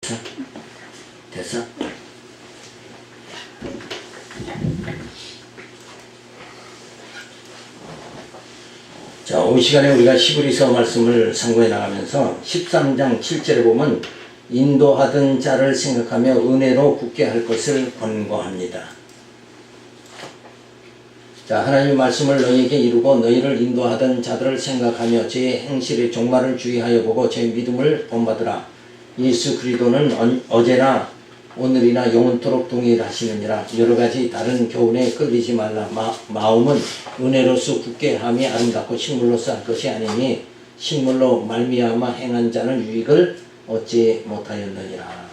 자, 됐어? 자, 오늘 시간에 우리가 히브리서 말씀을 상고해 나가면서 13장 7절에 보면 인도하던 자를 생각하며 은혜로 굳게 할 것을 권고합니다. 자, 하나님의 말씀을 너희에게 이루고 너희를 인도하던 자들을 생각하며 저의 행실의 종말을 주의하여 보고 저의 믿음을 본받으라. 예수 그리스도는 어제나 오늘이나 영원토록 동일하시느니라. 여러가지 다른 교훈에 끌리지 말라. 마음은 은혜로서 굳게 함이 아름답고 식물로서 할 것이 아니니 식물로 말미암아 행한 자는 유익을 얻지 못하였느니라.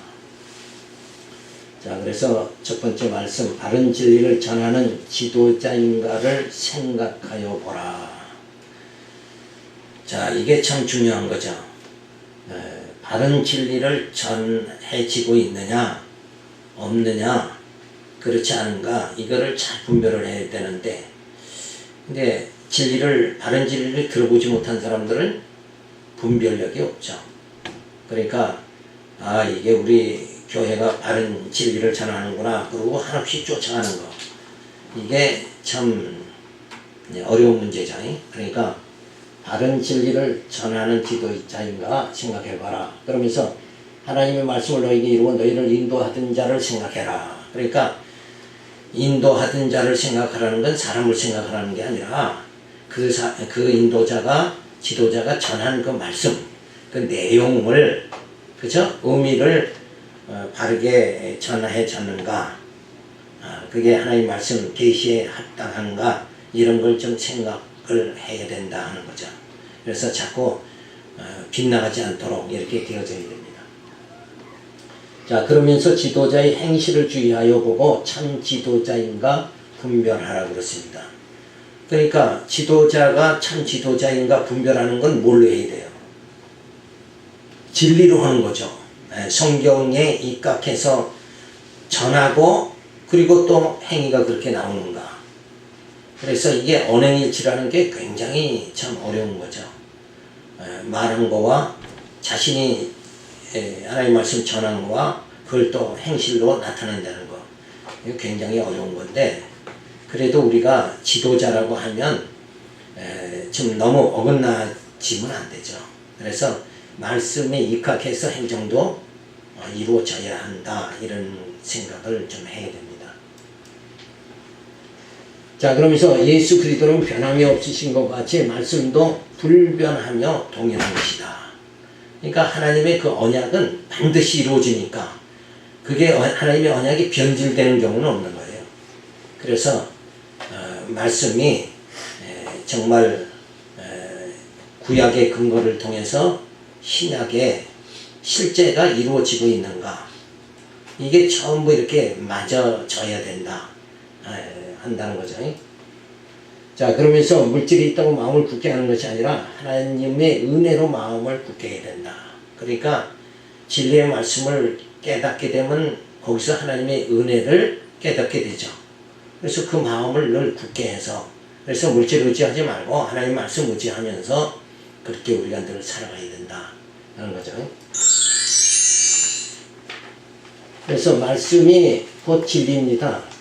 자, 그래서 첫 번째 말씀, 바른 진리를 전하는 지도자인가를 생각하여 보라. 자, 이게 참 중요한 거죠. 바른 진리를 전해지고 있느냐 없느냐 그렇지 않은가 이거를 잘 분별을 해야 되는데, 근데 바른 진리를 들어보지 못한 사람들은 분별력이 없죠. 그러니까 이게 우리 교회가 바른 진리를 전하는구나 그러고 한없이 쫓아가는 거, 이게 참 어려운 문제죠. 그러니까 바른 진리를 전하는 지도자인가 생각해봐라. 그러면서 하나님의 말씀을 너희에게 이루어 너희를 인도하던 자를 생각해라. 그러니까 인도하던 자를 생각하라는 건 사람을 생각하라는 게 아니라 그 인도자가 지도자가 전한 그 말씀, 그 내용을, 그죠? 의미를 바르게 전해졌는가, 그게 하나님 말씀 계시에 합당한가, 이런 걸 좀 생각을 해야 된다 하는 거죠. 그래서 자꾸 빗나가지 않도록 이렇게 되어져야 됩니다. 자, 그러면서 지도자의 행실을 주의하여 보고 참 지도자인가 분별하라고 그렇습니다. 그러니까 지도자가 참 지도자인가 분별하는 건 뭘로 해야 돼요? 진리로 하는 거죠. 성경에 입각해서 전하고 그리고 또 행위가 그렇게 나오는가. 그래서 이게 언행일치라는 게 굉장히 참 어려운 거죠. 말한 거와 자신이 하나님의 말씀 전한 거와 그걸 또 행실로 나타낸다는 거, 이거 굉장히 어려운 건데, 그래도 우리가 지도자라고 하면 좀 너무 어긋나지면 안 되죠. 그래서 말씀에 입각해서 행정도 이루어져야 한다, 이런 생각을 좀 해야 됩니다. 자, 그러면서 예수 그리스도는 변함이 없으신 것 같이 말씀도 불변하며 동일한 것이다. 그러니까 하나님의 그 언약은 반드시 이루어지니까 그게 하나님의 언약이 변질되는 경우는 없는 거예요. 그래서 말씀이 정말 구약의 근거를 통해서 신약의 실제가 이루어지고 있는가, 이게 전부 이렇게 맞아져야 된다 한다는 거죠. 자, 그러면서 물질이 있다고 마음을 굳게 하는 것이 아니라 하나님의 은혜로 마음을 굳게 해야 된다. 그러니까 진리의 말씀을 깨닫게 되면 거기서 하나님의 은혜를 깨닫게 되죠. 그래서 그 마음을 늘 굳게 해서, 그래서 물질 의지하지 말고 하나님 말씀 의지하면서 그렇게 우리가 늘 살아가야 된다 하는 거죠. 그래서 말씀이 곧 진리입니다.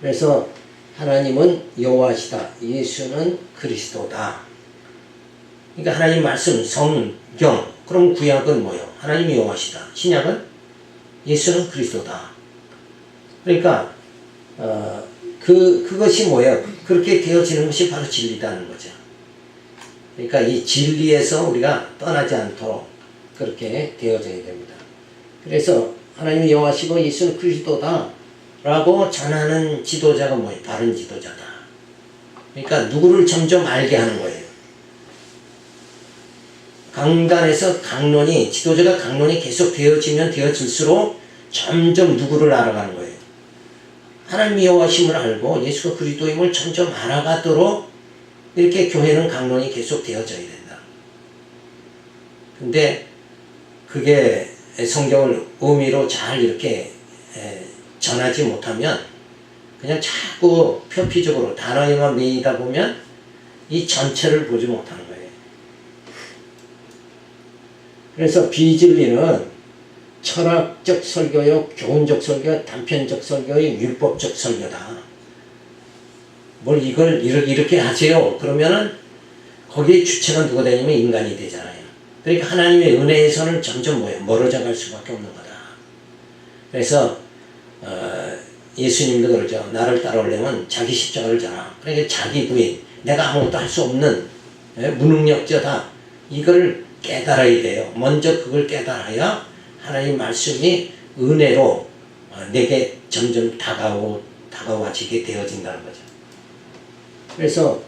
그래서 하나님은 여호와시다. 예수는 그리스도다. 그러니까 하나님 말씀, 성경, 그럼 구약은 뭐예요? 하나님이 여호와시다. 신약은 예수는 그리스도다. 그러니까 그것이 뭐예요? 그렇게 되어지는 것이 바로 진리다는 거죠. 그러니까 이 진리에서 우리가 떠나지 않도록 그렇게 되어져야 됩니다. 그래서 하나님이 여호와시고 예수는 그리스도다 라고 전하는 지도자가 뭐예요? 바른 지도자다. 그러니까 누구를 점점 알게 하는 거예요. 강단에서 강론이, 지도자가 강론이 계속 되어질수록 점점 누구를 알아가는 거예요. 하나님의 여호와심을 알고 예수가 그리스도임을 점점 알아가도록 이렇게 교회는 강론이 계속 되어져야 된다. 근데 그게 성경을 의미로 잘 이렇게 전하지 못하면 그냥 자꾸 표피적으로 단어에만 매이다 보면 이 전체를 보지 못하는 거예요. 그래서 비진리는 철학적 설교요, 교훈적 설교, 단편적 설교요, 율법적 설교다. 뭘 이걸 이렇게 하세요. 그러면은 거기에 주체가 누가 되냐면 인간이 되잖아요. 그러니까 하나님의 은혜에서는 점점 멀어져 갈 수밖에 없는 거다. 그래서 예수님도 그러죠. 나를 따라오려면 자기 십자가를 져라. 그러니까 자기 부인, 내가 아무것도 할 수 없는 무능력자다. 이걸 깨달아야 돼요. 먼저 그걸 깨달아야 하나님 말씀이 은혜로 내게 점점 다가와지게 되어진다는 거죠. 그래서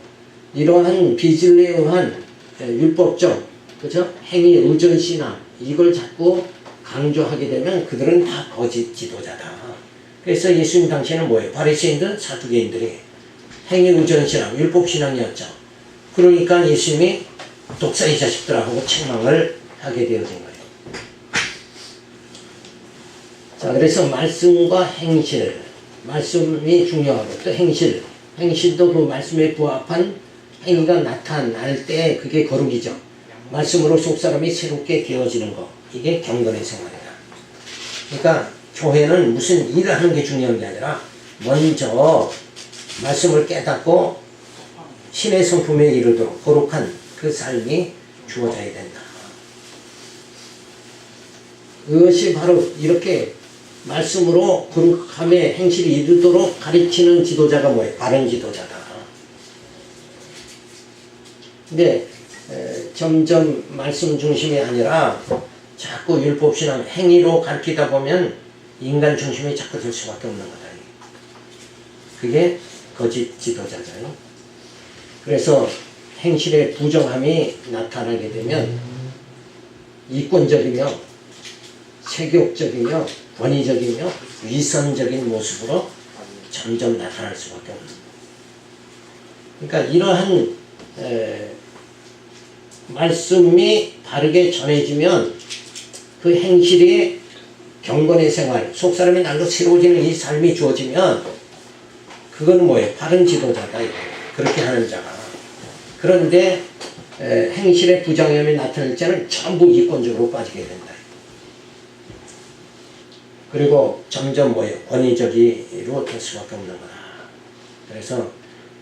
이러한 비진리에 의한 율법적, 그죠? 행위 의존신앙, 이걸 자꾸 강조하게 되면 그들은 다 거짓 지도자다. 그래서 예수님 당시에는 뭐예요? 바리새인들, 사두개인들이 행위 의존신앙, 율법신앙이었죠. 그러니까 예수님이 독사의 자식들하고 책망을 하게 되어진 거예요. 자, 그래서 말씀과 행실, 말씀이 중요하고 또 행실도 그 말씀에 부합한 행위가 나타날 때 그게 거룩이죠. 말씀으로 속사람이 새롭게 되어지는 거, 이게 경건의 생활이다. 그러니까 교회는 무슨 일을 하는 게 중요한 게 아니라 먼저 말씀을 깨닫고 신의 성품에 이르도록 거룩한 그 삶이 주어져야 된다. 그것이 바로 이렇게 말씀으로 거룩함의 행실이 이르도록 가르치는 지도자가 뭐예요? 바른 지도자다. 근데 점점 말씀 중심이 아니라 자꾸 율법신앙 행위로 가르치다 보면 인간 중심이 자꾸 될 수밖에 없는 거다. 그게 거짓 지도자잖아요. 그래서 행실의 부정함이 나타나게 되면 이권적이며 세욕적이며 권위적이며 위선적인 모습으로 점점 나타날 수밖에 없는 거예요. 그러니까 이러한 말씀이 바르게 전해지면 그 행실이 경건의 생활, 속사람의 날로 새로워지는 이 삶이 주어지면 그건 뭐예요? 바른 지도자다. 그렇게 하는 자가. 그런데 행실의 부정함이 나타날 때는 전부 이권적으로 빠지게 된다. 그리고 점점 뭐예요? 권위적으로 될 수밖에 없는 거다. 그래서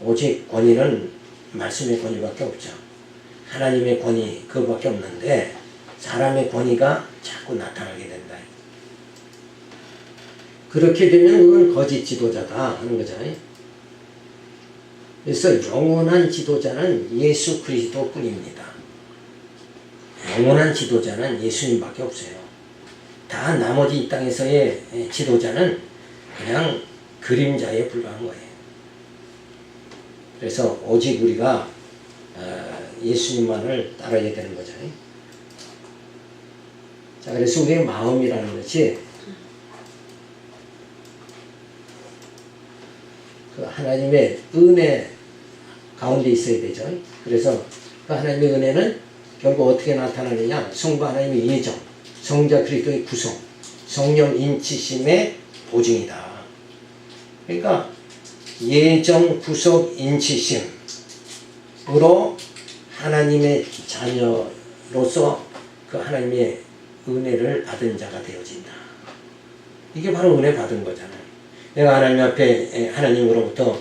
오직 권위는 말씀의 권위밖에 없죠. 하나님의 권위 그거밖에 없는데 사람의 권위가 자꾸 나타나게 된다. 그렇게 되면 그건 거짓 지도자다 하는 거잖아요. 그래서 영원한 지도자는 예수 그리스도 뿐입니다. 영원한 지도자는 예수님밖에 없어요. 다 나머지 이 땅에서의 지도자는 그냥 그림자에 불과한 거예요. 그래서 오직 우리가 예수님만을 따라야 되는 거잖아요. 자, 그래서 우리의 마음이라는 것이 그 하나님의 은혜 가운데 있어야 되죠. 그래서 그 하나님의 은혜는 결국 어떻게 나타나느냐? 성부 하나님의 예정, 성자 그리스도의 구속, 성령 인치심의 보증이다. 그러니까 예정, 구속, 인치심으로 하나님의 자녀로서 그 하나님의 은혜를 받은 자가 되어진다. 이게 바로 은혜 받은 거잖아요. 내가 하나님 앞에 하나님으로부터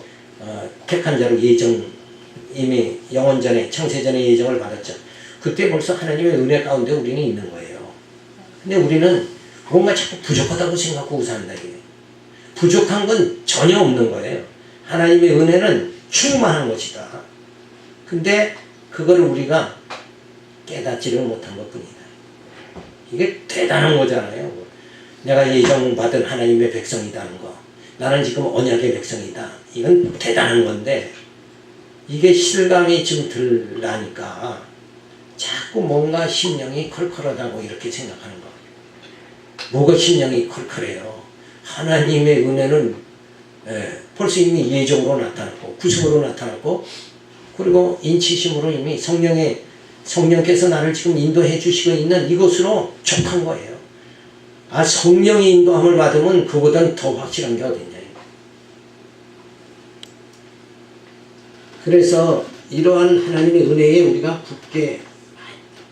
택한 자로 예정, 이미 영원 전에 창세 전에 예정을 받았죠. 그때 벌써 하나님의 은혜 가운데 우리는 있는 거예요. 근데 우리는 뭔가 자꾸 부족하다고 생각하고 산다. 부족한 건 전혀 없는 거예요. 하나님의 은혜는 충만한 것이다. 근데 그거를 우리가 깨닫지를 못한 것뿐이다. 이게 대단한 거잖아요. 내가 예정받은 하나님의 백성이라는 거. 나는 지금 언약의 백성이다. 이건 대단한 건데 이게 실감이 좀 들라니까 자꾸 뭔가 심령이 컬컬하다고 이렇게 생각하는 거. 뭐가 심령이 컬컬해요? 하나님의 은혜는 벌써 이미 예정으로 나타났고 구속으로 나타났고 그리고 인치심으로 이미 성령께서 나를 지금 인도해 주시고 있는 이것으로 족한 거예요. 아, 성령의 인도함을 받으면 그보다는 더 확실한 게 어딨냐. 그래서 이러한 하나님의 은혜에 우리가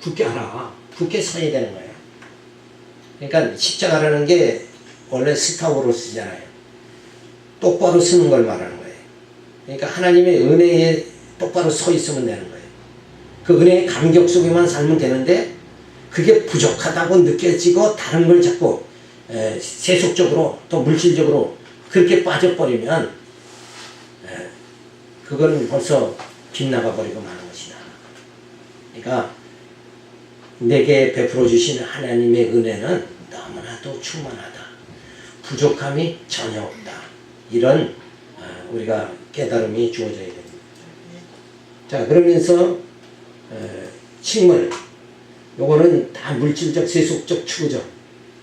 굳게 알아. 굳게 서야 되는 거예요. 그러니까 십자가라는 게 원래 스타우로스잖아요. 똑바로 서는 걸 말하는 거예요. 그러니까 하나님의 은혜에 똑바로 서 있으면 되는 거예요. 그 은혜의 감격 속에만 살면 되는데 그게 부족하다고 느껴지고 다른 걸 자꾸 세속적으로 또 물질적으로 그렇게 빠져버리면 그건 벌써 빗나가 버리고 마는 것이다. 그러니까 내게 베풀어 주신 하나님의 은혜는 너무나도 충만하다. 부족함이 전혀 없다. 이런 우리가 깨달음이 주어져야 됩니다. 자, 그러면서 식물, 요거는 다 물질적, 세속적, 추구적,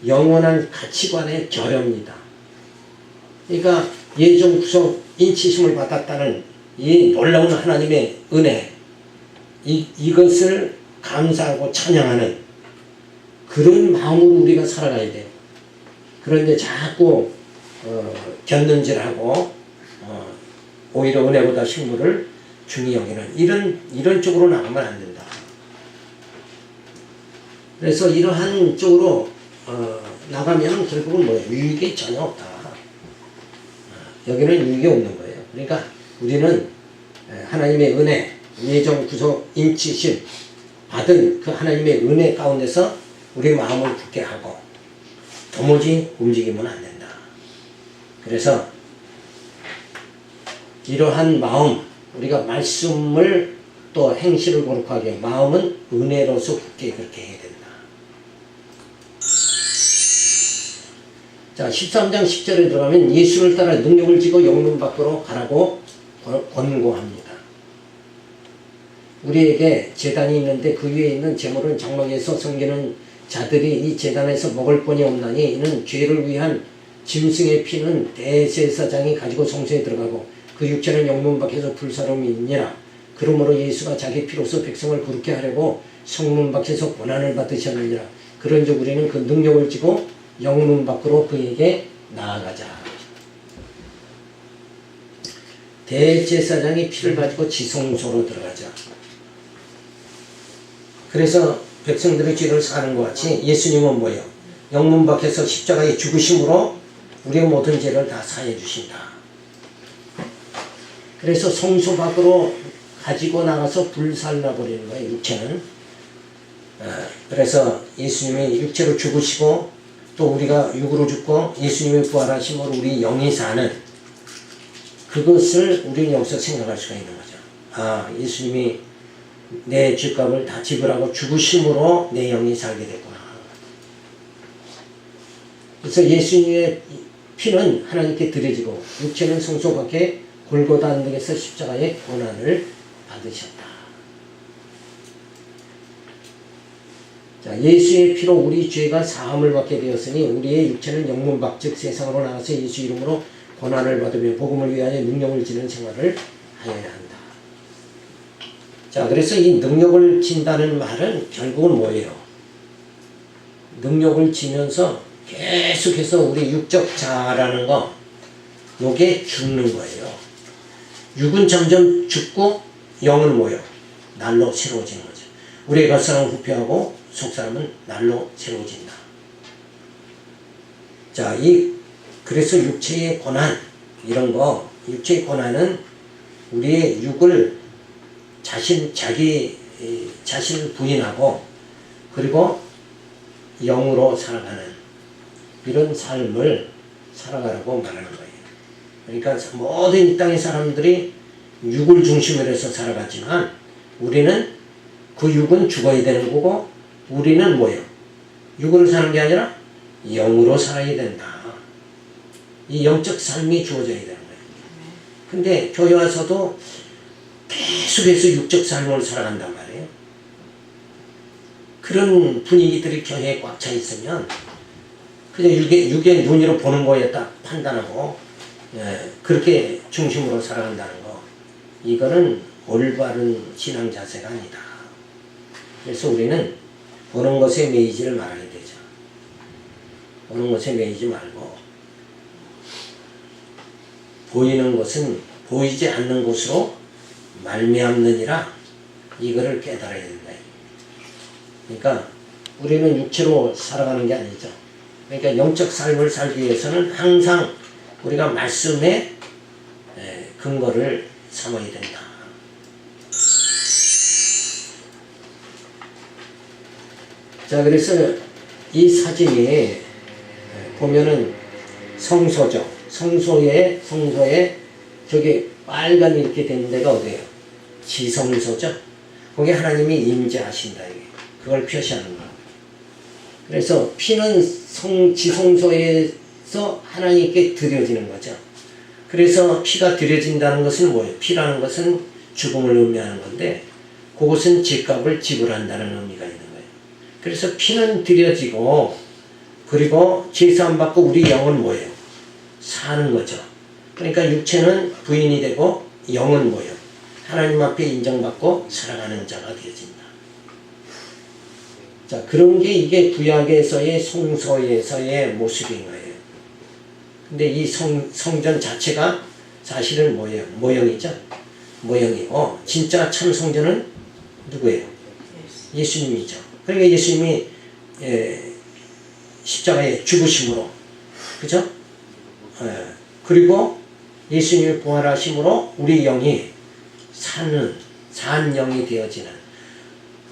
영원한 가치관의 결여입니다. 그러니까 예정 구속 인치심을 받았다는 이 놀라운 하나님의 은혜, 이것을 감사하고 찬양하는 그런 마음으로 우리가 살아가야 돼요. 그런데 자꾸 곁눈질하고 오히려 은혜보다 식물을 중히 여기는 이런 쪽으로 나가면 안 된다. 그래서 이러한 쪽으로 나가면 결국은 뭐예요? 유익이 전혀 없다. 여기는 유익이 없는 거예요. 그러니까 우리는 하나님의 은혜, 예정, 구속, 인치심 받은 그 하나님의 은혜 가운데서 우리 마음을 굳게 하고 도무지 움직이면 안 된다. 그래서 이러한 마음, 우리가 말씀을 또 행실을 거룩하게 마음은 은혜로서 굳게 그렇게 해야 된다. 자, 13장 10절에 들어가면 예수를 따라 능력을 지고 영문 밖으로 가라고 권고합니다. 우리에게 제단이 있는데 그 위에 있는 제물은 장막에서 섬기는 자들이 이 제단에서 먹을 권이 없나니 이는 죄를 위한 짐승의 피는 대제사장이 가지고 성소에 들어가고 그 육체는 영문 밖에서 불사름이 있니라. 그러므로 예수가 자기 피로서 백성을 거룩게 하려고 성문 밖에서 고난을 받으셨느니라. 그런즉 우리는 그 능력을 지고 영문 밖으로 그에게 나아가자. 대제사장이 피를 가지고 지성소로 들어가자. 그래서 백성들의 죄를 사는 것 같이 예수님은 뭐예요? 영문 밖에서 십자가에 죽으심으로 우리의 모든 죄를 다 사해 주신다. 그래서 성소 밖으로 가지고 나가서 불살라 버리는 거예요, 육체는. 그래서 예수님이 육체로 죽으시고 또 우리가 육으로 죽고 예수님의 부활하심으로 우리 영이 사는 그것을 우리는 여기서 생각할 수가 있는 거죠. 아, 예수님이 내 죄값을 다 지불하고 죽으심으로 내 영이 살게 됐구나. 그래서 예수님의 피는 하나님께 드려지고 육체는 성소 밖에 골고다 언덕에서 십자가의 고난을 받으셨다. 자, 예수의 피로 우리 죄가 사함을 받게 되었으니 우리의 육체는 영문 밖 즉 세상으로 나가서 예수 이름으로 고난을 받으며 복음을 위하여 능력을 지는 생활을 하여야 한다. 자, 그래서 이 능력을 진다는 말은 결국은 뭐예요? 능력을 지면서 계속해서 우리 육적 자라는 거, 요게 죽는 거예요. 육은 점점 죽고 영은 뭐예요? 날로 새로워지는 거죠. 우리의 겉사람은 후패하고 속사람은 날로 새로워진다. 자, 그래서 육체의 고난, 이런 거, 육체의 고난은 우리의 육을 자기 자신을 부인하고 그리고 영으로 살아가는 이런 삶을 살아가라고 말하는 거예요. 그러니까 모든 이 땅의 사람들이 육을 중심으로 해서 살아갔지만 우리는 그 육은 죽어야 되는 거고 우리는 뭐예요? 육으로 사는 게 아니라 영으로 살아야 된다. 이 영적 삶이 주어져야 되는 거예요. 근데 교회 와서도 계속해서 육적 삶을 살아간단 말이에요. 그런 분위기들이 교회에 꽉 차 있으면 그냥 육의 눈으로 보는 거에 딱 판단하고 그렇게 중심으로 살아간다는 거, 이거는 올바른 신앙 자세가 아니다. 그래서 우리는 보는 것에 매이지를 말아야 되죠. 보는 것에 매이지 말고 보이는 것은 보이지 않는 곳으로 말미암느니라, 이거를 깨달아야 된다. 그러니까 우리는 육체로 살아가는 게 아니죠. 그러니까 영적 삶을 살기 위해서는 항상 우리가 말씀에 근거를 삼아야 된다. 자, 그래서 이 사진이 보면은 성소죠. 성소에 저기 빨간 이렇게 된 데가 어디예요? 지성소죠. 거기 하나님이 임재하신다. 이게. 그걸 표시하는 거예요. 그래서 피는 지성소에서 하나님께 드려지는 거죠. 그래서 피가 드려진다는 것은 뭐예요? 피라는 것은 죽음을 의미하는 건데 그것은 죄값을 지불한다는 의미가 있는 거예요. 그래서 피는 드려지고 그리고 죄사함 받고 우리 영은 뭐예요? 사는 거죠. 그러니까 육체는 부인이 되고 영은 뭐예요? 하나님 앞에 인정받고 살아가는 자가 되어진다. 자, 그런 게 이게 구약에서의 성소에서의 모습인 거예요. 근데 이 성전 자체가 사실은 뭐예요? 모형이죠. 모형이. 진짜 참 성전은 누구예요? 예수님이죠. 그러니까 예수님이 십자가에 죽으심으로, 그죠? 그리고 예수님이 부활하심으로 우리 영이 산 영이 되어지는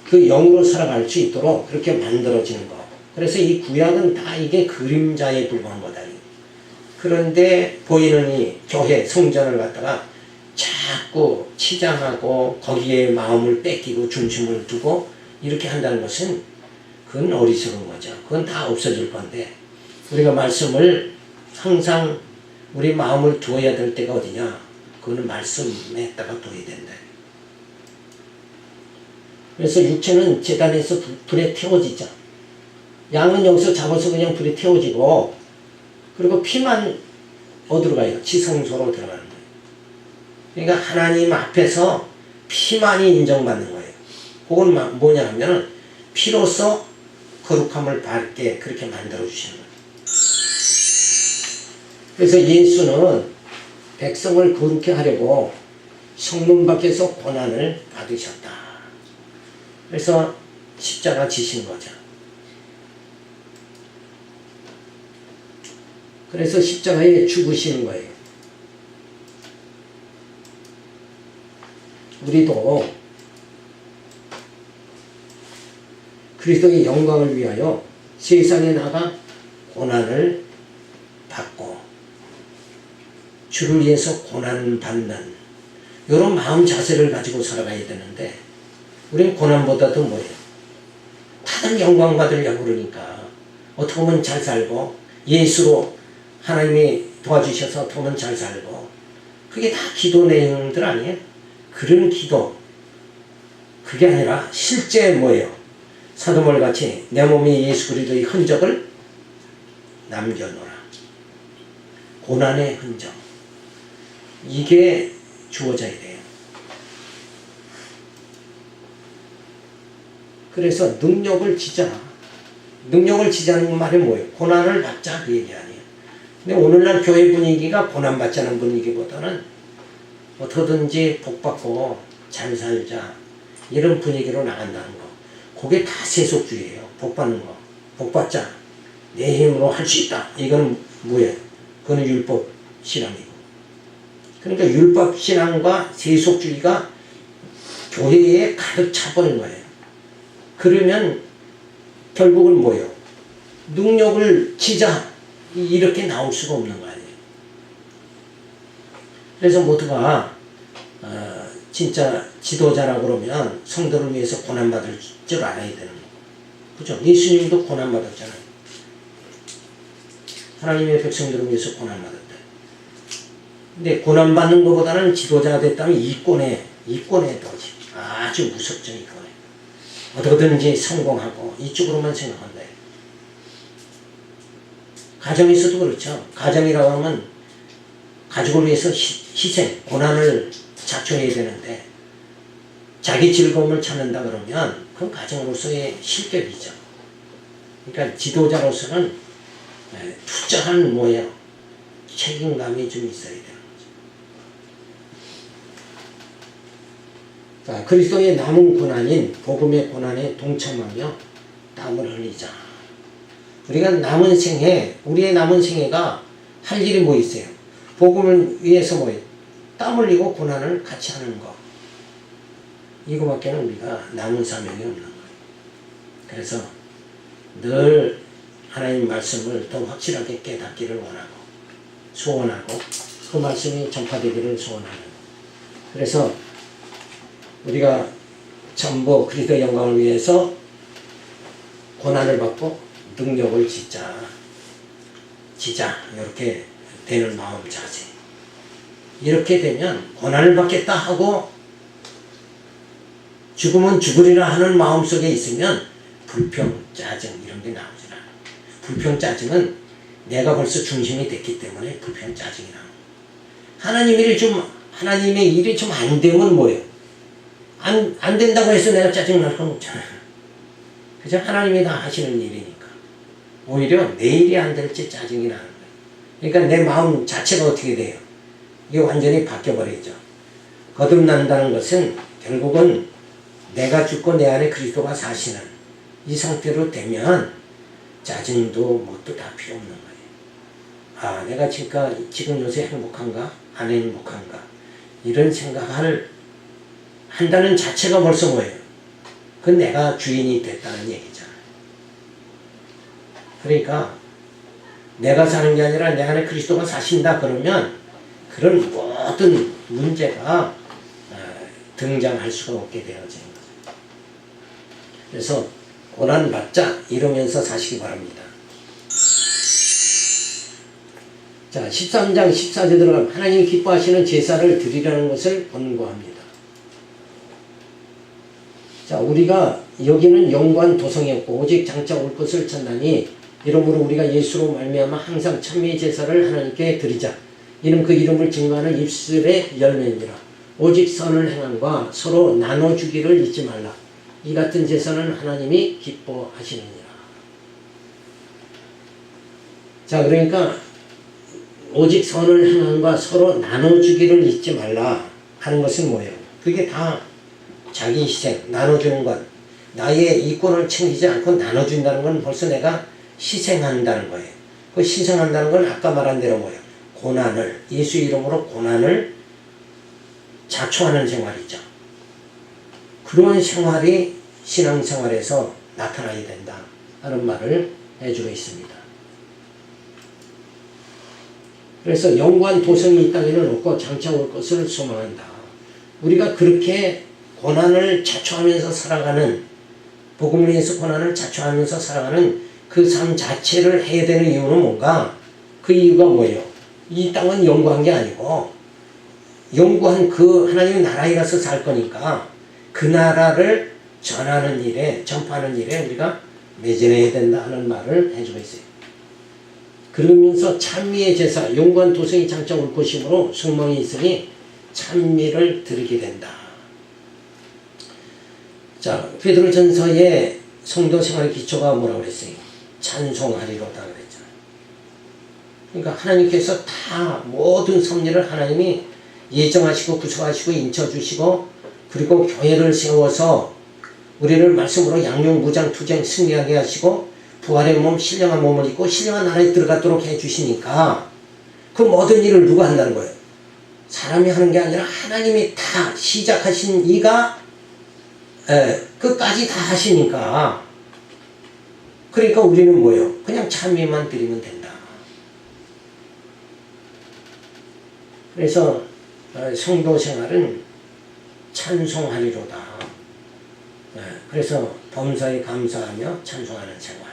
그 영으로 살아갈 수 있도록 그렇게 만들어지는 거. 그래서 이 구약은 다 이게 그림자에 불과한 거다. 그런데 보이는 이 교회 성전을 갖다가 자꾸 치장하고 거기에 마음을 뺏기고 중심을 두고 이렇게 한다는 것은 그건 어리석은 거죠. 그건 다 없어질 건데 우리가 말씀을 항상 우리 마음을 두어야 될 때가 어디냐? 그거는 말씀에다가 두어야 된다. 그래서 육체는 제단에서 불에 태워지죠. 양은 여기서 잡아서 그냥 불에 태워지고 그리고 피만 어디로 가요? 지성소로 들어가는 거예요. 그러니까 하나님 앞에서 피만이 인정받는 거예요. 그건 뭐냐 하면 피로써 거룩함을 받게 그렇게 만들어주시는 거예요. 그래서 예수는 백성을 거룩해 하려고 성문 밖에서 고난을 받으셨다. 그래서 십자가 지신 거죠. 그래서 십자가에 죽으시는 거예요. 우리도 그리스도의 영광을 위하여 세상에 나가 고난을 받고 주를 위해서 고난 받는 이런 마음 자세를 가지고 살아가야 되는데 우리는 고난보다도 뭐예요? 다들 영광 받으려고 그러니까 어떻게 보면 잘 살고 예수로 하나님이 도와주셔서 더 보면 잘 살고 그게 다 기도 내용들 아니에요? 그런 기도 그게 아니라 실제 뭐예요? 사도몰 같이 내 몸에 예수 그리스도의 흔적을 남겨놓으라. 고난의 흔적 이게 주어져야 돼요. 그래서 능력을 지자. 능력을 지자는 말이 뭐예요? 고난을 받자 그 얘기 아니에요. 근데 오늘날 교회 분위기가 고난받자는 분위기보다는 어떻게든지 복받고 잘 살자 이런 분위기로 나간다는 거. 그게 다 세속주의예요. 복받는 거. 복받자. 내 힘으로 할 수 있다. 이건 뭐예요? 그건 율법 신앙이고. 그러니까 율법 신앙과 세속주의가 교회에 가득 차버린 거예요. 그러면 결국은 뭐예요? 능력을 지자 이렇게 나올 수가 없는 거 아니에요. 그래서 모두가 진짜 지도자라 그러면 성도를 위해서 고난받을 줄 알아야 되는 거고. 그죠? 예수님도 고난받았잖아요. 하나님의 백성들을 위해서 고난받았다. 근데 고난받는 것보다는 지도자가 됐다면 이권에 더지. 아주 무섭죠, 이권에. 어떻게든지 성공하고 이쪽으로만 생각한다. 가정에서도 그렇죠. 가정이라고 하면 가족을 위해서 희생, 고난을 자초해야 되는데 자기 즐거움을 찾는다 그러면 그건 가정으로서의 실격이죠. 그러니까 지도자로서는 투자한 뭐예요? 책임감이 좀 있어야 되는 거죠. 자, 그리스도의 남은 고난인 복음의 고난에 동참하며 땀을 흘리자. 우리가 남은 생애, 우리의 남은 생애가 할 일이 뭐 있어요? 복음을 위해서 뭐 땀 흘리고 고난을 같이 하는 거. 이거밖에는 우리가 남은 사명이 없는 거예요. 그래서 늘 하나님 말씀을 더 확실하게 깨닫기를 원하고 소원하고 그 말씀이 전파되기를 소원하는. 그래서 우리가 전부 그리스도의 영광을 위해서 고난을 받고 능력을 짓자 이렇게 되는 마음 자세. 이렇게 되면 고난을 받겠다 하고 죽으면 죽으리라 하는 마음속에 있으면 불평, 짜증 이런 게 나오지 않아요. 불평, 짜증은 내가 벌써 중심이 됐기 때문에 불평, 짜증이 나와요. 하나님의 일이 좀 안 되면 뭐예요? 안 된다고 해서 내가 짜증 날 건 없잖아요. 그죠? 하나님이 다 하시는 일이니까. 오히려 내 일이 안 될지 짜증이 나는 거예요. 그러니까 내 마음 자체가 어떻게 돼요? 이게 완전히 바뀌어버리죠. 거듭난다는 것은 결국은 내가 죽고 내 안에 그리스도가 사시는 이 상태로 되면 짜증도 뭣도 다 필요 없는 거예요. 아, 내가 지금 요새 행복한가? 안 행복한가? 이런 생각을 한다는 자체가 벌써 뭐예요? 그건 내가 주인이 됐다는 얘기잖아요. 그러니까 내가 사는 게 아니라 내 안에 그리스도가 사신다 그러면 그런 모든 문제가 등장할 수가 없게 되어지는 거죠. 그래서 고난받자 이러면서 사시기 바랍니다. 자, 13장 14절 들어가면 하나님이 기뻐하시는 제사를 드리라는 것을 권고합니다. 자, 우리가 여기는 영관 도성이었고 오직 장차 올 것을 찾나니 이러므로 우리가 예수로 말미암아 항상 찬미의 제사를 하나님께 드리자. 이는 그 이름을 증거하는 입술의 열매니라. 오직 선을 행함과 서로 나눠주기를 잊지 말라. 이 같은 제사는 하나님이 기뻐하시느니라. 자, 그러니까 오직 선을 행함과 서로 나눠주기를 잊지 말라 하는 것은 뭐예요? 그게 다 자기 희생, 나눠주는 것. 나의 이권을 챙기지 않고 나눠준다는 건 벌써 내가 희생한다는 거예요. 그 희생한다는 건 아까 말한 대로 뭐예요? 고난을, 예수 이름으로 고난을 자초하는 생활이죠. 그런 생활이 신앙생활에서 나타나야 된다 하는 말을 해주고 있습니다. 그래서 영관 도성이 이 땅에는 없고 장차 올 것을 소망한다. 우리가 그렇게 고난을 자초하면서 살아가는, 복음을 위해서 고난을 자초하면서 살아가는 그 삶 자체를 해야 되는 이유는 뭔가? 그 이유가 뭐예요? 이 땅은 영구한 게 아니고 영구한 그 하나님의 나라에 가서 살 거니까 그 나라를 전하는 일에, 전파하는 일에 우리가 매진해야 된다 하는 말을 해주고 있어요. 그러면서 찬미의 제사, 영구한 도성이 장차 올 것이므로 소망이 있으니 찬미를 드리게 된다. 자, 베드로전서의 성도 생활 기초가 뭐라고 그랬어요? 찬송하리로다 그랬잖아요. 그러니까 하나님께서 다 모든 섭리를 하나님이 예정하시고 구속하시고 인쳐주시고 그리고 교회를 세워서 우리를 말씀으로 양용무장 투쟁 승리하게 하시고 부활의 몸, 신령한 몸을 입고 신령한 나라에 들어가도록 해주시니까 그 모든 일을 누가 한다는 거예요? 사람이 하는 게 아니라 하나님이 다 시작하신 이가 끝까지 다 하시니까 그러니까 우리는 뭐예요? 그냥 찬미만 드리면 된다. 그래서 성도 생활은 찬송하리로다. 그래서 범사에 감사하며 찬송하는 생활.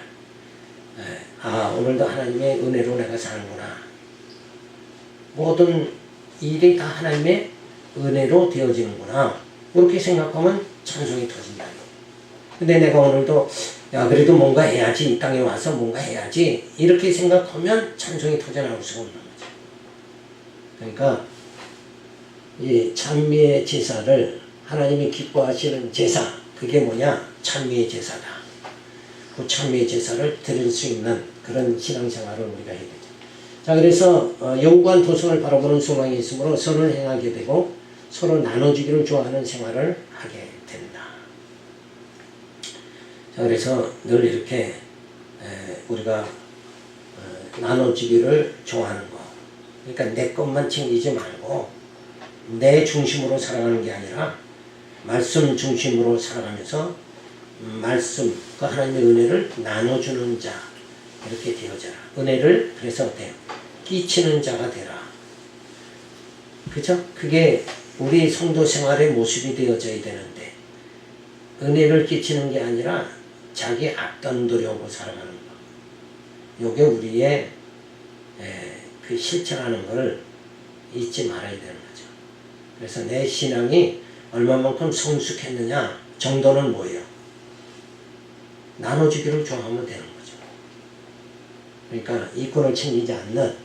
오늘도 하나님의 은혜로 내가 사는구나. 모든 일이 다 하나님의 은혜로 되어지는구나. 그렇게 생각하면 찬송이 터진다. 근데 내가 오늘도 그래도 뭔가 해야지, 이 땅에 와서 뭔가 해야지 이렇게 생각하면 찬송이 터져나올 수가 없는 거죠. 그러니까 이 찬미의 제사를 하나님이 기뻐하시는 제사, 그게 뭐냐? 찬미의 제사다. 그 찬미의 제사를 드릴 수 있는 그런 신앙생활을 우리가 해야 되죠. 자, 그래서 영구한 도성을 바라보는 소망이 있으므로 선을 행하게 되고 서로 나눠주기를 좋아하는 생활을 하게 된다. 자, 그래서 늘 이렇게 우리가 나눠주기를 좋아하는 거. 그러니까 내 것만 챙기지 말고 내 중심으로 살아가는 게 아니라 말씀 중심으로 살아가면서 말씀, 그 하나님의 은혜를 나눠주는 자 이렇게 되어져라. 은혜를 그래서 어때요? 끼치는 자가 되라. 그죠? 그게 우리 성도 생활의 모습이 되어져야 되는데 은혜를 끼치는 게 아니라 자기 악단도려고 살아가는 거. 요게 우리의 그 실천하는 걸 잊지 말아야 되는 거죠. 그래서 내 신앙이 얼마만큼 성숙했느냐 정도는 뭐예요? 나눠주기를 좋아하면 되는 거죠. 그러니까 이권을 챙기지 않는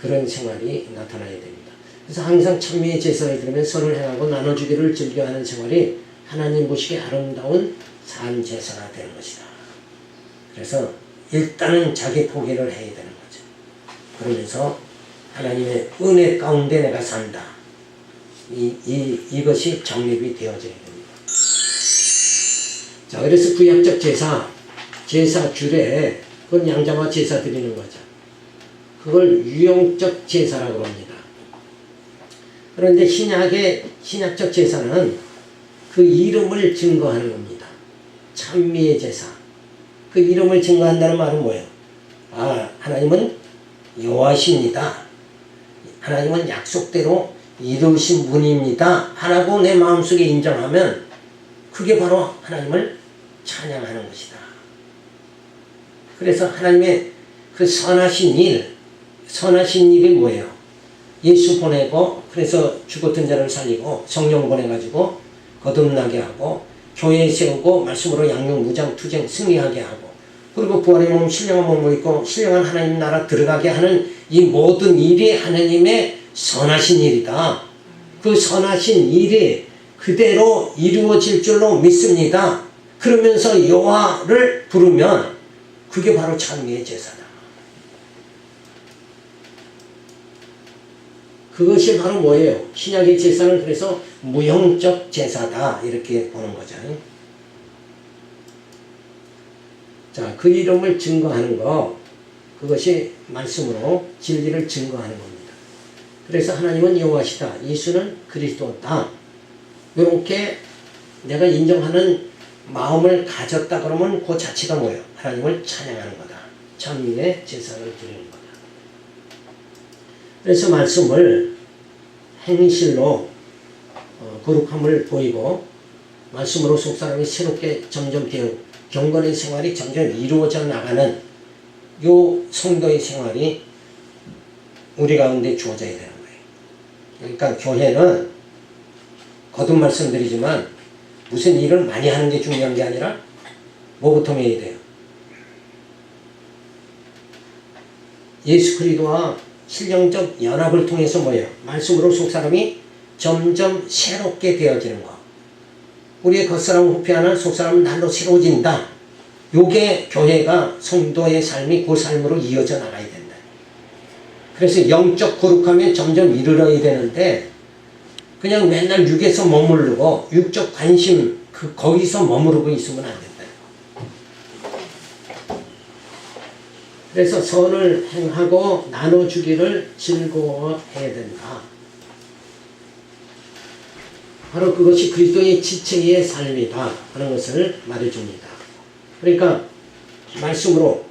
그런 생활이 나타나야 됩니다. 그래서 항상 찬미의 제사를 드리며 선을 행하고 나눠주기를 즐겨하는 생활이 하나님 보시기에 아름다운 산 제사가 되는 것이다. 그래서 일단은 자기 포기를 해야 되는 거죠. 그러면서 하나님의 은혜 가운데 내가 산다. 이것이 정립이 되어져야 됩니다. 자, 그래서 구약적 제사 규례, 그건 양자와 제사 드리는 거죠. 그걸 유형적 제사라고 합니다. 그런데 신약적 제사는 그 이름을 증거하는 겁니다. 찬미의 제사. 그 이름을 증거한다는 말은 뭐예요? 아, 하나님은 여호와십니다. 하나님은 약속대로 이루신 분입니다. 하라고 내 마음속에 인정하면 그게 바로 하나님을 찬양하는 것이다. 그래서 하나님의 그 선하신 일이 뭐예요? 예수 보내고 그래서 죽었던 자를 살리고 성령 보내가지고 거듭나게 하고 교회 세우고 말씀으로 양육 무장 투쟁 승리하게 하고 그리고 부활의 몸 신령한 몸을 입고 신령한 하나님 나라 들어가게 하는 이 모든 일이 하나님의 선하신 일이다. 그 선하신 일이 그대로 이루어질 줄로 믿습니다. 그러면서 여호와를 부르면 그게 바로 찬미의 제사다. 그것이 바로 뭐예요? 신약의 제사는 그래서 무형적 제사다 이렇게 보는 거죠. 자, 그 이름을 증거하는 거, 그것이 말씀으로 진리를 증거하는 겁니다. 그래서 하나님은 여호와시다. 예수는 그리스도다. 이렇게 내가 인정하는 마음을 가졌다 그러면 그 자체가 뭐예요? 하나님을 찬양하는 거다. 찬미의 제사를 드리는 거다. 그래서 말씀을 행실로 거룩함을 보이고 말씀으로 속사람이 새롭게 점점 경건의 생활이 점점 이루어져 나가는 요 성도의 생활이 우리 가운데 주어져야 되는 거예요. 그러니까 교회는 거듭 말씀드리지만 무슨 일을 많이 하는 게 중요한 게 아니라 뭐부터 해야 돼요? 예수 그리스도와 신령적 연합을 통해서 뭐예요? 말씀으로 속사람이 점점 새롭게 되어지는 거. 우리의 겉사람은 후패하나 속사람은 날로 새로워진다. 요게 교회가 성도의 삶이 그 삶으로 이어져 나가야 된다. 그래서 영적 거룩함에 점점 이르러야 되는데 그냥 맨날 육에서 머무르고 육적 관심 거기서 머무르고 있으면 안 된다. 그래서 선을 행하고 나눠주기를 즐거워해야 된다. 바로 그것이 그리스도의 지체의 삶이다 하는 것을 말해줍니다. 그러니까 말씀으로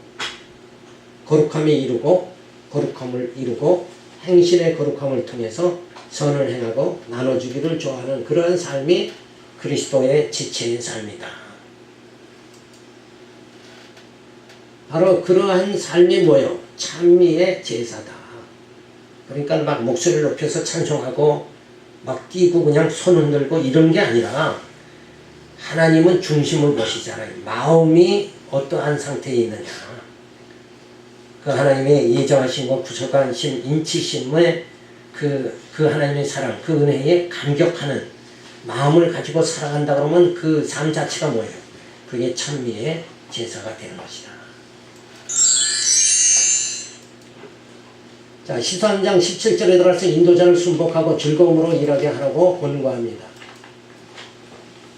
거룩함을 이루고 행실의 거룩함을 통해서 선을 행하고 나눠주기를 좋아하는 그러한 삶이 그리스도의 지체의 삶이다. 바로 그러한 삶이 뭐예요? 찬미의 제사다. 그러니까 막 목소리를 높여서 찬송하고 막 뛰고 그냥 손 흔들고 이런 게 아니라 하나님은 중심을 보시잖아요. 마음이 어떠한 상태에 있느냐. 그 하나님의 예정하신 구속하신 인치심의 그 하나님의 사랑, 그 은혜에 감격하는 마음을 가지고 살아간다 그러면 그 삶 자체가 뭐예요? 그게 찬미의 제사가 되는 것이다. 자, 13장 17절에 들어가서 인도자를 순복하고 즐거움으로 일하게 하라고 권고합니다.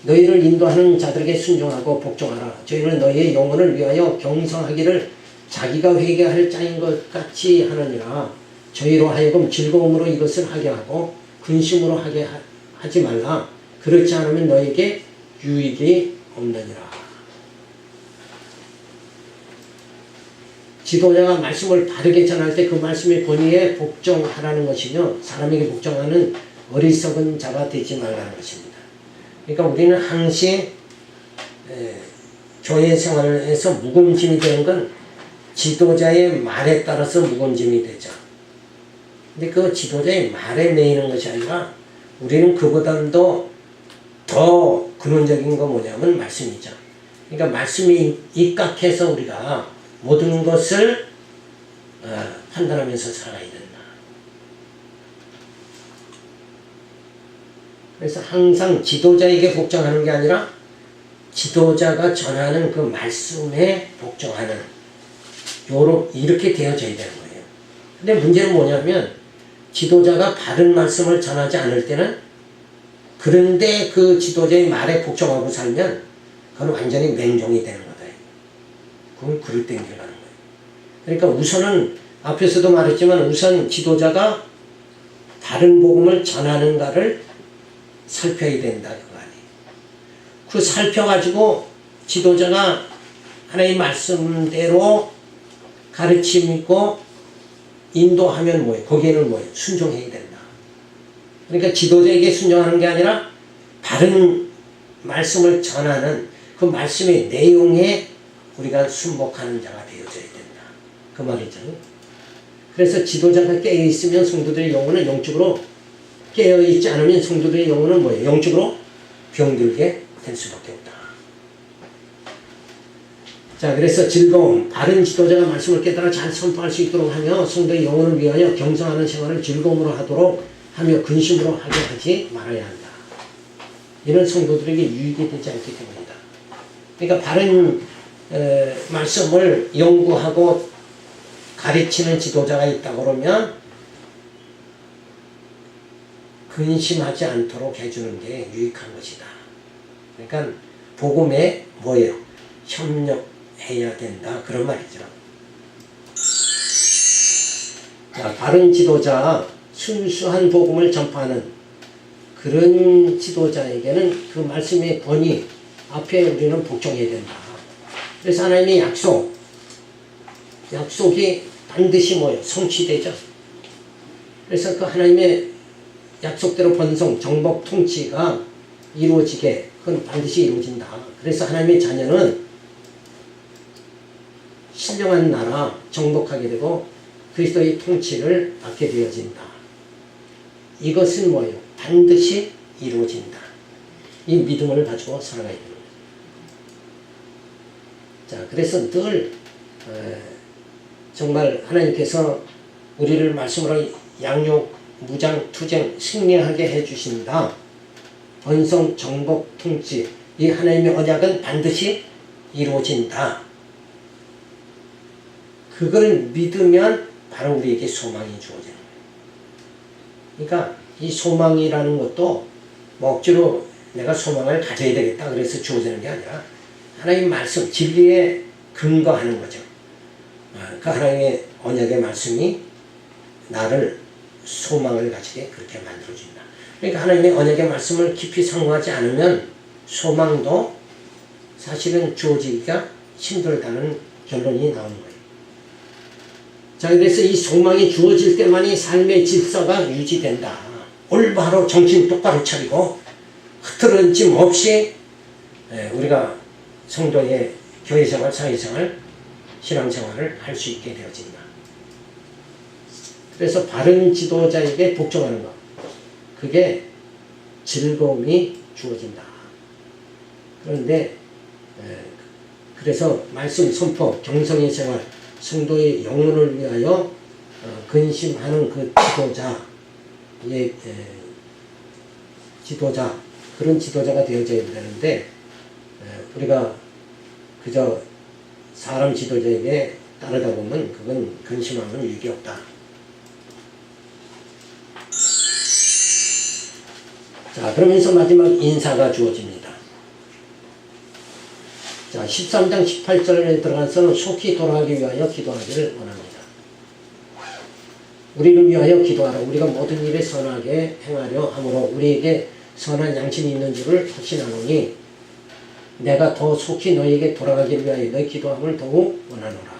너희를 인도하는 자들에게 순종하고 복종하라. 저희는 너희의 영혼을 위하여 경성하기를 자기가 회개할 자인 것 같이 하느니라. 저희로 하여금 즐거움으로 이것을 하게 하고 근심으로 하게 하지 말라. 그렇지 않으면 너에게 유익이 없느니라. 지도자가 말씀을 바르게 전할 때 그 말씀의 권위에 복종하라는 것이며 사람에게 복종하는 어리석은 자가 되지 말라는 것입니다. 그러니까 우리는 항시 교회 생활에서 묵음짐이 되는 건 지도자의 말에 따라서 묵음짐이 되죠. 근데 그 지도자의 말에 매이는 것이 아니라 우리는 그보다도 더 근원적인 거 뭐냐면 말씀이죠. 그러니까 말씀이 입각해서 우리가 모든 것을 판단하면서 살아야 된다. 그래서 항상 지도자에게 복종하는 게 아니라 지도자가 전하는 그 말씀에 복종하는 이렇게 되어져야 되는 거예요. 근데 문제는 뭐냐면 지도자가 바른 말씀을 전하지 않을 때는 그런데 그 지도자의 말에 복종하고 살면 그건 완전히 맹종이 되는 거다. 그건 그릇 땡겨 가는 거예요. 그러니까 우선은 앞에서도 말했지만 우선 지도자가 바른 복음을 전하는가를 살펴야 된다 그거 아니에요. 그 살펴가지고 지도자가 하나님의 말씀대로 가르침 있고 인도하면 뭐예요? 거기에는 뭐예요? 순종해야 된다. 그러니까 지도자에게 순종하는 게 아니라 바른 말씀을 전하는 그 말씀의 내용에 우리가 순복하는 자가 되어져야 된다. 그 말이죠. 그래서 지도자가 깨어있으면 성도들의 영혼은 영적으로 깨어있지 않으면 성도들의 영혼은 뭐예요? 영적으로 병들게 될 수밖에 없다. 자, 그래서 즐거움, 바른 지도자가 말씀을 깨달아 잘 선포할 수 있도록 하며 성도의 영혼을 위하여 경성하는 생활을 즐거움으로 하도록 하며 근심으로 하게 하지 말아야 한다. 이런 성도들에게 유익이 되지 않기 때문이다. 그러니까 바른 말씀을 연구하고 가르치는 지도자가 있다고 그러면 근심하지 않도록 해주는 게 유익한 것이다. 그러니까 복음에 뭐예요? 협력해야 된다. 그런 말이죠. 자, 바른 지도자, 순수한 복음을 전파하는 그런 지도자에게는 그 말씀의 권위 앞에 우리는 복종해야 된다. 그래서 하나님의 약속이 반드시 뭐예요? 성취되죠. 그래서 그 하나님의 약속대로 번성, 정복, 통치가 이루어지게 그건 반드시 이루어진다. 그래서 하나님의 자녀는 신령한 나라 정복하게 되고 그리스도의 통치를 받게 되어진다. 이것은 뭐예요? 반드시 이루어진다. 이 믿음을 가지고 살아가야 됩니다. 자, 그래서 늘 정말 하나님께서 우리를 말씀으로 양육, 무장, 투쟁, 승리하게 해주신다. 번성, 정복, 통치, 이 하나님의 언약은 반드시 이루어진다. 그걸 믿으면 바로 우리에게 소망이 주어지는 거예요. 그러니까 이 소망이라는 것도 뭐 억지로 내가 소망을 가져야 되겠다 그래서 주어지는 게 아니라 하나님 말씀, 진리에 근거하는 거죠. 그 하나님의 언약의 말씀이 나를 소망을 가지게 그렇게 만들어준다. 그러니까 하나님의 언약의 말씀을 깊이 상고하지 않으면 소망도 사실은 주어지기가 힘들다는 결론이 나오는 거예요. 자, 그래서 이 소망이 주어질 때만이 삶의 질서가 유지된다. 올바로 정신 똑바로 차리고 흐트러짐 없이 우리가 성도의 교회생활, 사회생활, 신앙생활을 할 수 있게 되어진다. 그래서 바른 지도자에게 복종하는 것, 그게 즐거움이 주어진다. 그런데 그래서 말씀 선포, 경성의 생활, 성도의 영혼을 위하여 근심하는 그 지도자, 그런 지도자가 되어져야 되는데 우리가 그저 사람 지도자에게 따르다 보면 그건 근심하면 유익이 없다. 자, 그러면서 마지막 인사가 주어집니다. 자, 13장 18절에 들어가서는 속히 돌아가기 위하여 기도하기를 원합니다. 우리를 위하여 기도하라. 우리가 모든 일에 선하게 행하려 함으로 우리에게 선한 양심이 있는 줄을 확신하노니 내가 더 속히 너희에게 돌아가기를 위하여 너희 기도함을 더욱 원하노라.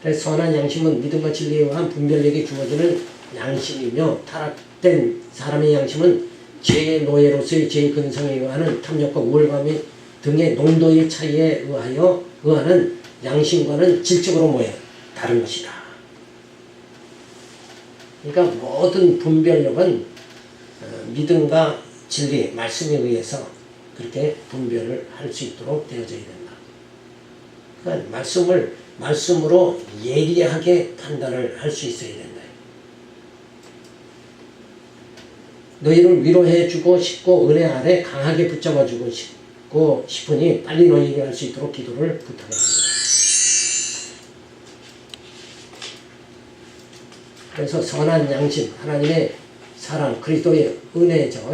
그래서 선한 양심은 믿음과 진리에 의한 분별력이 주어지는 양심이며 타락된 사람의 양심은 죄의 노예로서의 죄의 근성에 의하는 탐욕과 우월감 등의 농도의 차이에 의하는 양심과는 질적으로 뭐예요? 다른 것이다. 그러니까 모든 분별력은 믿음과 진리, 말씀에 의해서 그렇게 분별을 할 수 있도록 되어져야 된다. 그러니까 말씀으로 예리하게 판단을 할 수 있어야 된다. 너희를 위로해주고 싶고 은혜 아래 강하게 붙잡아주고 싶으니 빨리 너희에게 할 수 있도록 기도를 부탁합니다. 그래서 선한 양심, 하나님의 사랑, 그리스도의 은혜죠.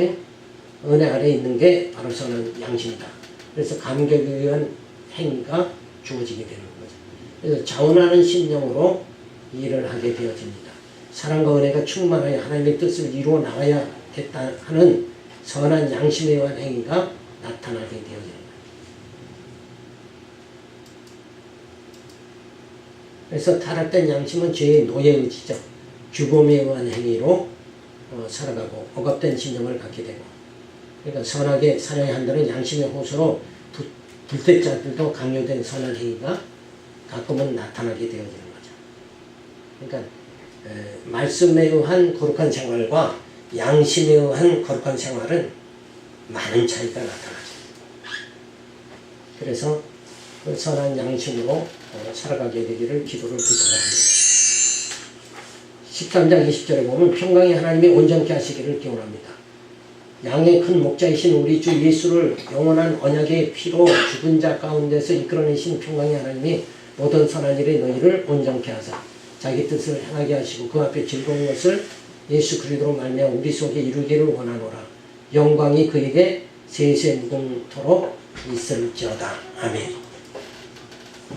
은혜 아래 있는 게 바로 선한 양심이다. 그래서 감격에 의한 행위가 주어지게 되는 거죠. 그래서 자원하는 심령으로 일을 하게 되어집니다. 사랑과 은혜가 충만하여 하나님의 뜻을 이루어 나가야 했다 하는 선한 양심에 의한 행위가 나타나게 되어집니다. 그래서 타락된 양심은 죄의 노예의지죠. 규범에 의한 행위로 살아가고 억압된 신념을 갖게 되고, 그러니까 선하게 살아야 한다는 양심의 호소로 불태자들도 강요된 선한 행위가 가끔은 나타나게 되어지는 거죠. 그러니까 말씀에 의한 거룩한 생활과 양심에 의한 거룩한 생활은 많은 차이가 나타나죠. 그래서 그 선한 양심으로 살아가게 되기를 기도를 부탁합니다. 13장 20절에 보면 평강이 하나님이 온전케 하시기를 기원합니다. 양의 큰 목자이신 우리 주 예수를 영원한 언약의 피로 죽은 자 가운데서 이끌어내신 평강이 하나님이 모든 선한 일에 너희를 온전케 하사 자기 뜻을 행하게 하시고 그 앞에 즐거운 것을 예수 그리스도로 말미암아 우리 속에 이루기를 원하노라. 영광이 그에게 세세 무궁토록 있을지어다. 아멘.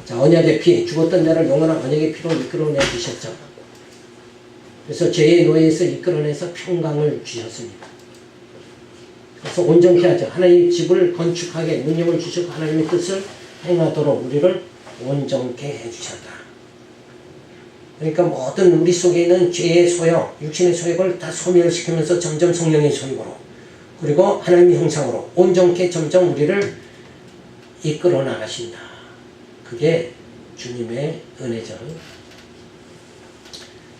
자, 언약의 피, 죽었던 자를 영원한 언약의 피로 이끌어내 주셨죠. 그래서 죄의 노예에서 이끌어내서 평강을 주셨습니다. 그래서 온전케 하죠. 하나님의 집을 건축하게 능력을 주시고 하나님의 뜻을 행하도록 우리를 온전케 해주셨다. 그러니까 모든 우리 속에 있는 죄의 소욕, 육신의 소욕을 다 소멸시키면서 점점 성령의 소욕으로 그리고 하나님의 형상으로 온전케 점점 우리를 이끌어 나가신다. 그게 주님의 은혜죠.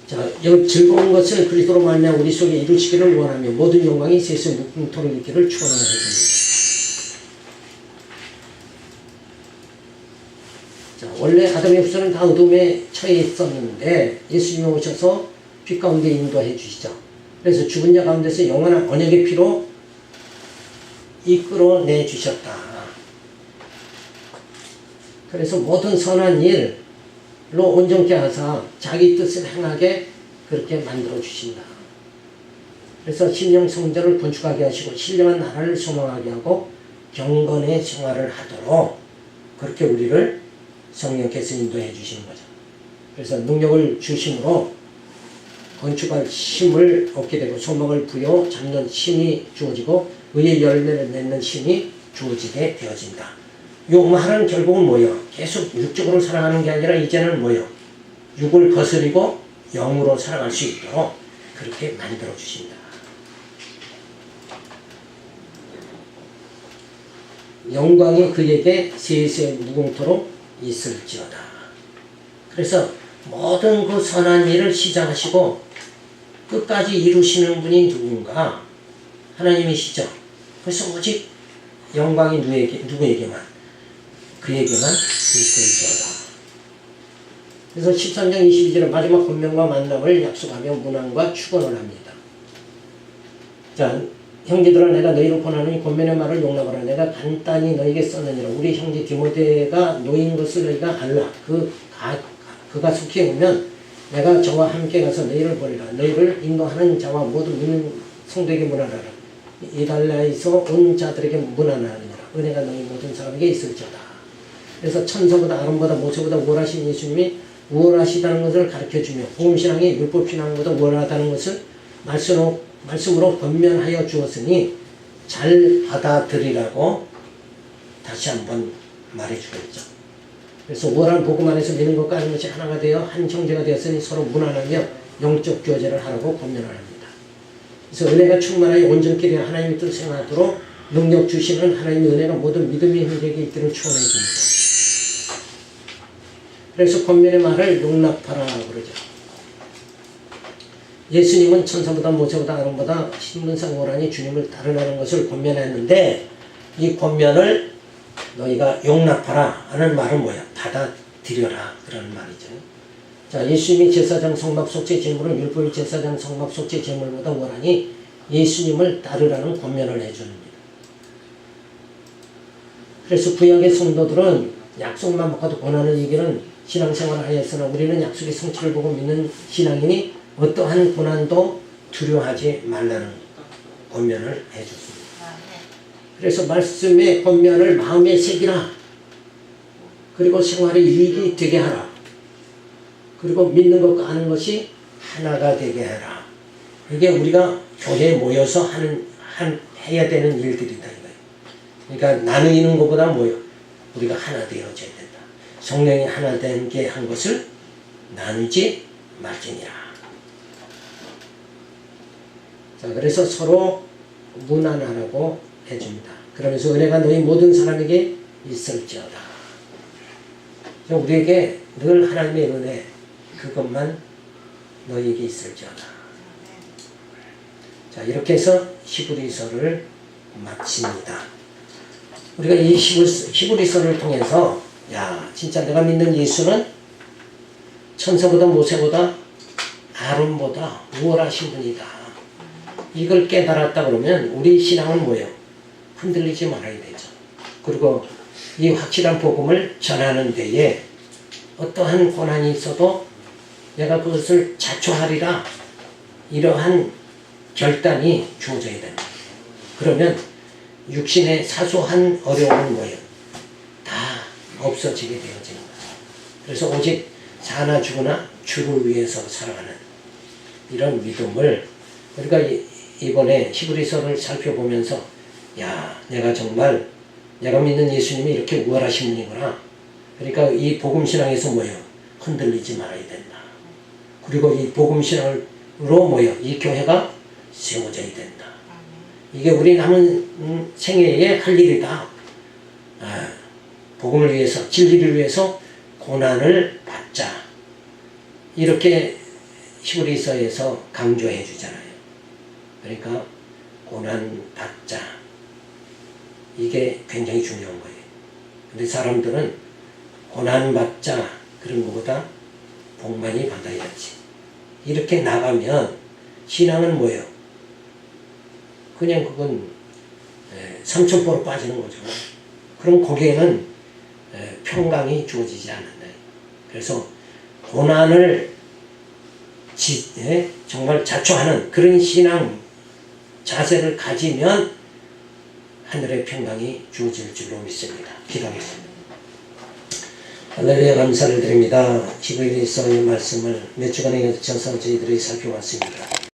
자, 여기 즐거운 것을 그리스도로 말미암아 우리 속에 이루시기를 원하며 모든 영광이 세세 무궁토록 있기를 축원하옵니다. 자, 원래 아담의 후손은 다 어둠에 처해 있었는데 예수님이 오셔서 빛 가운데 인도해 주시죠. 그래서 죽은 자 가운데서 영원한 언약의 피로 이끌어내 주셨다. 그래서 모든 선한 일로 온전케 하사 자기 뜻을 행하게 그렇게 만들어 주신다. 그래서 신령 성전을 건축하게 하시고 신령한 나라를 소망하게 하고 경건의 생활을 하도록 그렇게 우리를 성령께서 인도해 주시는 거죠. 그래서 능력을 주심으로 건축할 힘을 얻게 되고 소망을 부여 잡는 힘이 주어지고 의의 열매를 맺는 힘이 주어지게 되어진다. 요 말은 결국은 뭐예요? 계속 육적으로 살아가는 게 아니라 이제는 뭐예요? 육을 거스리고 영으로 살아갈 수 있도록 그렇게 만들어 주신다. 영광이 그에게 세세 무궁토록 있을지어다. 그래서 모든 그 선한 일을 시작하시고 끝까지 이루시는 분이 누군가? 하나님이시죠. 그래서 오직 영광이 누구에게만? 그에게만 있을지어다. 그래서 13장 22절에 마지막 권면과 만남을 약속하며 문안과 축원을 합니다. 자, 형제들아 내가 너희를 권하노니 권면의 말을 용납하라. 내가 간단히 너희에게 썼느니라. 우리 형제 디모데가 노인 것을 너희가 알라. 그가 속히 오면 내가 저와 함께 가서 너희를 보리라. 너희를 인도하는 자와 모두 믿는 성도에게 문안하라. 이달라에서 온 자들에게 문안하느니라. 은혜가 너희 모든 사람에게 있을지어다. 그래서 천사보다 아론보다 모세보다 우월하신 예수님이 우월하시다는 것을 가르쳐주며 복음신앙이 율법신앙보다 우월하다는 것을 말씀으로 권면하여 주었으니 잘 받아들이라고 다시 한번 말해주고 있죠. 그래서 우월한 복음 안에서 믿는 것과 아는 것이 하나가 되어 한 형제가 되었으니 서로 무난하며 영적 교제를 하라고 권면을 합니다. 그래서 은혜가 충만하여 온전끼리 하나님의 뜻을 행하도록 능력 주시는 하나님의 은혜가 모든 믿음의 힘에게 있기를 축원해 줍니다. 그래서 권면의 말을 용납하라고 그러죠. 예수님은 천사보다 모세보다 아론보다 신분상 우월하니 주님을 따르라는 것을 권면했는데 이 권면을 너희가 용납하라 하는 말은 뭐야? 받아들여라 그런 말이죠. 자, 예수님이 제사장 성막 속죄 제물은 율법의 제사장 성막 속죄 제물보다 우월하니 예수님을 따르라는 권면을 해줍니다. 그래서 구약의 성도들은 약속만 먹어도 고난을 이기는 신앙생활을 하였으나 우리는 약속의 성취를 보고 믿는 신앙이니 어떠한 고난도 두려워하지 말라는 권면을 해줬습니다. 그래서 말씀의 권면을 마음에 새기라. 그리고 생활의 유익이 되게 하라. 그리고 믿는 것과 아는 것이 하나가 되게 하라. 이게 우리가 교회에 모여서 해야 되는 일들이다. 그러니까 나누는 것보다 뭐요? 우리가 하나 되어져야 된다. 성령이 하나 되게 한 것을 나누지 말지니라. 자, 그래서 서로 무난하라고 해줍니다. 그러면서 은혜가 너희 모든 사람에게 있을지어다. 우리에게 늘 하나님의 은혜 그것만 너희에게 있을지어다. 자, 이렇게 해서 히브리서를 마칩니다. 우리가 이 히브리서를 통해서 야, 진짜 내가 믿는 예수는 천사보다 모세보다 아론보다 우월하신 분이다. 이걸 깨달았다 그러면 우리 신앙은 뭐예요? 흔들리지 말아야 되죠. 그리고 이 확실한 복음을 전하는 데에 어떠한 고난이 있어도 내가 그것을 자초하리라 이러한 결단이 주어져야 된다. 그러면 육신의 사소한 어려움은 뭐예요? 다 없어지게 되어지는 거예요. 그래서 오직 사나 죽으나 주를 위해서 살아가는 이런 믿음을 우리가 이번에 히브리서를 살펴보면서 야, 내가 정말 내가 믿는 예수님이 이렇게 우월하신 분이구나. 그러니까 이 복음신앙에서 뭐예요? 흔들리지 말아야 된다. 그리고 이 복음신앙으로 뭐예요? 이 교회가 세워져야 된다. 이게 우리 남은 생애에 할 일이다. 복음을 위해서, 진리를 위해서 고난을 받자. 이렇게 히브리서에서 강조해 주잖아요. 그러니까 고난 받자. 이게 굉장히 중요한 거예요. 근데 사람들은 고난 받자 그런 것보다 복 많이 받아야지. 이렇게 나가면 신앙은 뭐예요? 그냥 그건 삼천포로 빠지는 거죠. 그럼 거기에는 평강이 주어지지 않는다. 그래서 고난을 정말 자초하는 그런 신앙 자세를 가지면 하늘의 평강이 주어질 줄로 믿습니다. 기도하겠습니다. 할렐루야, 감사를 드립니다. 히브리서의 말씀을 몇 주간에 걸쳐서 저희들이 살펴봤습니다.